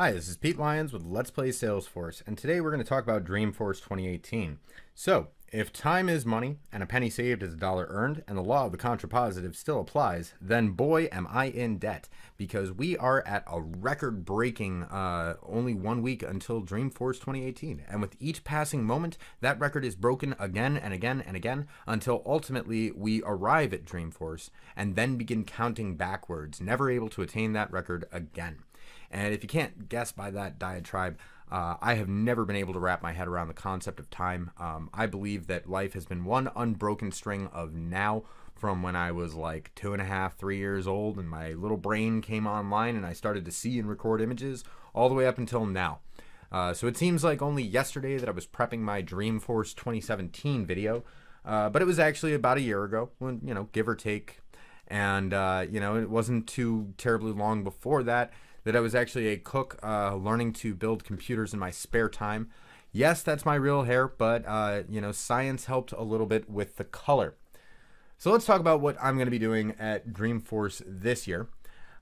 Hi, this is Pete Lyons with Let's Play Salesforce, and today we're going to talk about Dreamforce 2018. So, if time is money, and a penny saved is a dollar earned, and the law of the contrapositive still applies, then boy am I in debt, because we are at a record-breaking only 1 week until Dreamforce 2018, and with each passing moment, that record is broken again and again and again, until ultimately we arrive at Dreamforce, and then begin counting backwards, never able to attain that record again. And if you can't guess by that diatribe, I have never been able to wrap my head around the concept of time. I believe that life has been one unbroken string of now, from when I was like 2.5, 3 years old and my little brain came online and I started to see and record images, all the way up until now. So it seems like only yesterday that I was prepping my Dreamforce 2017 video, but it was actually about a year ago, when, give or take. And, it wasn't too terribly long before that I was actually a cook, learning to build computers in my spare time. Yes, that's my real hair, but, science helped a little bit with the color. So let's talk about what I'm going to be doing at Dreamforce this year.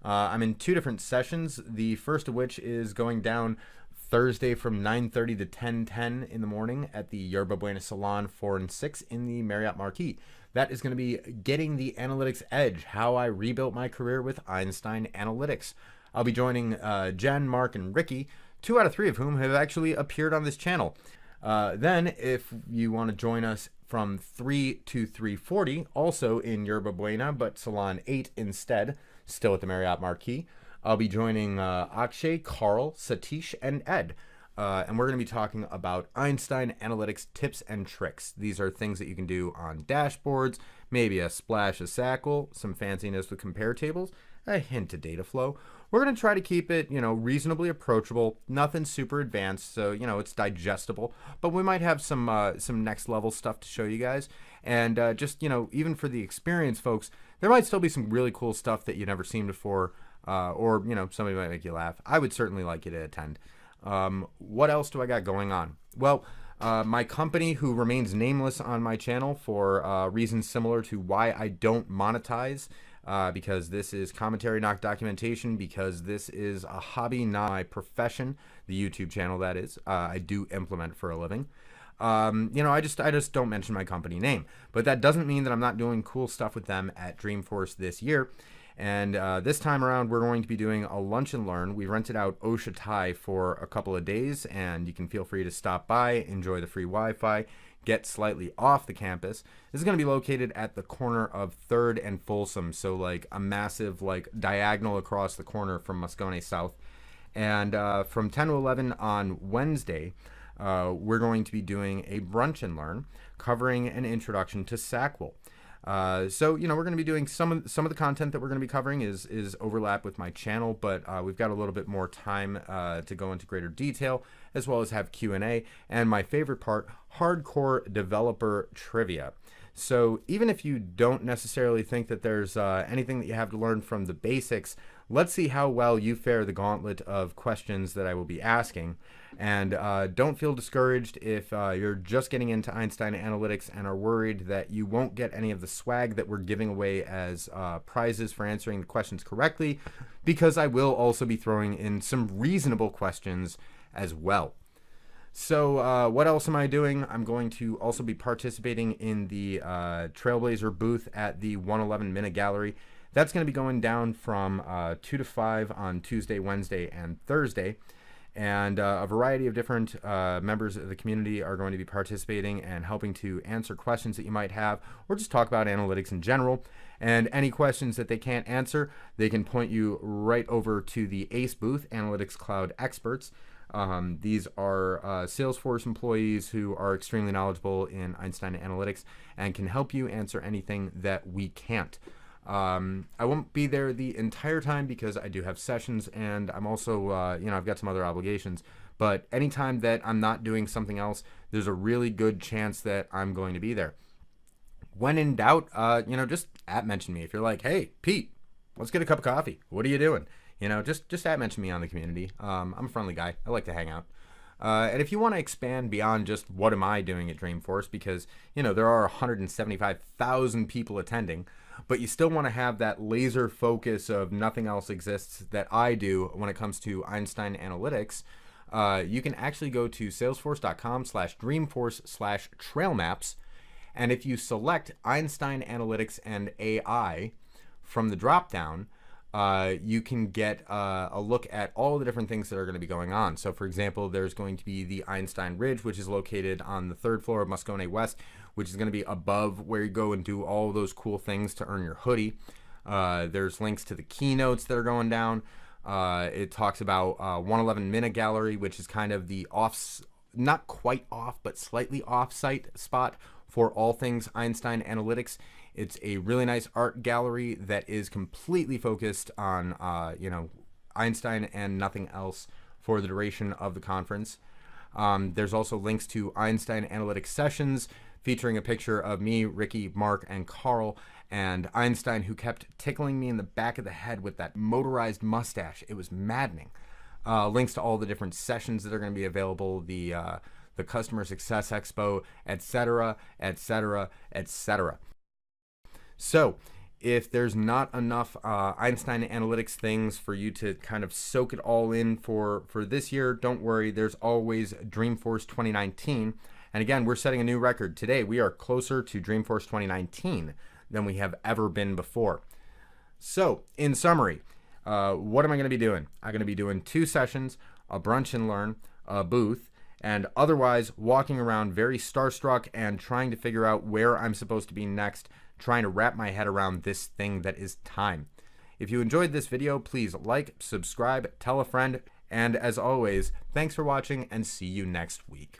I'm in 2 different sessions, the first of which is going down Thursday from 9:30 to 10:10 in the morning at the Yerba Buena Salon 4 and 6 in the Marriott Marquis. That is going to be getting the analytics edge, how I rebuilt my career with Einstein Analytics. I'll be joining Jen, Mark, and Ricky, 2 out of 3 of whom have actually appeared on this channel. Then, if you want to join us from 3 to 3:40, also in Yerba Buena, but Salon 8 instead, still at the Marriott Marquis, I'll be joining Akshay, Carl, Satish, and Ed. And we're going to be talking about Einstein Analytics tips and tricks. These are things that you can do on dashboards, maybe a splash of SQL, some fanciness with compare tables, a hint of data flow. We're going to try to keep it, reasonably approachable, nothing super advanced, so, it's digestible, but we might have some next level stuff to show you guys. And just, even for the experienced folks, there might still be some really cool stuff that you've never seen before, or, somebody might make you laugh. I would certainly like you to attend. What else do I got going on? Well, my company, who remains nameless on my channel for reasons similar to why I don't monetize, because this is commentary, not documentation, because this is a hobby, not my profession, the YouTube channel, that is. I do implement for a living. I just don't mention my company name, but that doesn't mean that I'm not doing cool stuff with them at Dreamforce this year. And this time around, we're going to be doing a lunch and learn. We rented out Osha Thai for a couple of days, and you can feel free to stop by, enjoy the free Wi-Fi, get slightly off the campus. This is going to be located at the corner of 3rd and Folsom, so like a massive diagonal across the corner from Moscone South. And from 10 to 11 on Wednesday, we're going to be doing a brunch and learn covering an introduction to SQL. So we're going to be doing some of the content that we're going to be covering is overlap with my channel, but we've got a little bit more time to go into greater detail, as well as have Q&A, and my favorite part, hardcore developer trivia. So even if you don't necessarily think that there's anything that you have to learn from the basics, let's see how well you fare the gauntlet of questions that I will be asking. And don't feel discouraged if you're just getting into Einstein Analytics and are worried that you won't get any of the swag that we're giving away as prizes for answering the questions correctly, because I will also be throwing in some reasonable questions as well. So what else am I doing? I'm going to also be participating in the Trailblazer booth at the 111 Minute Gallery. That's going to be going down from 2 to 5 on Tuesday, Wednesday, and Thursday. And a variety of different members of the community are going to be participating and helping to answer questions that you might have, or just talk about analytics in general. And any questions that they can't answer, they can point you right over to the ACE booth, Analytics Cloud Experts. These are Salesforce employees who are extremely knowledgeable in Einstein Analytics and can help you answer anything that we can't. I won't be there the entire time because I do have sessions, and I'm also, I've got some other obligations. But anytime that I'm not doing something else, there's a really good chance that I'm going to be there. When in doubt, just @mention me. If you're like, hey, Pete, let's get a cup of coffee. What are you doing? Just @mention me on the community. I'm a friendly guy. I like to hang out. And if you want to expand beyond just what am I doing at Dreamforce, because there are 175,000 people attending, but you still want to have that laser focus of nothing else exists that I do when it comes to Einstein Analytics, you can actually go to salesforce.com/dreamforce/trailmaps, and if you select Einstein Analytics and AI from the dropdown, you can get a look at all the different things that are going to be going on. So, for example, there's going to be the Einstein Ridge, which is located on the 3rd floor of Moscone West, which is going to be above where you go and do all those cool things to earn your hoodie. There's links to the keynotes that are going down. It talks about 111 Minute Gallery, which is kind of the not quite off, but slightly off-site spot for all things Einstein Analytics. It's a really nice art gallery that is completely focused on, Einstein and nothing else for the duration of the conference. There's also links to Einstein Analytics sessions featuring a picture of me, Ricky, Mark, and Carl, and Einstein, who kept tickling me in the back of the head with that motorized mustache. It was maddening. Links to all the different sessions that are going to be available, the Customer Success Expo, etc., etc., etc. So, if there's not enough Einstein Analytics things for you to kind of soak it all in for this year, don't worry. There's always Dreamforce 2019. And again, we're setting a new record. Today, we are closer to Dreamforce 2019 than we have ever been before. So, in summary, what am I going to be doing? I'm going to be doing 2 sessions, a brunch and learn, a booth, and otherwise walking around very starstruck and trying to figure out where I'm supposed to be next, trying to wrap my head around this thing that is time. If you enjoyed this video, please like, subscribe, tell a friend, and as always, thanks for watching and see you next week.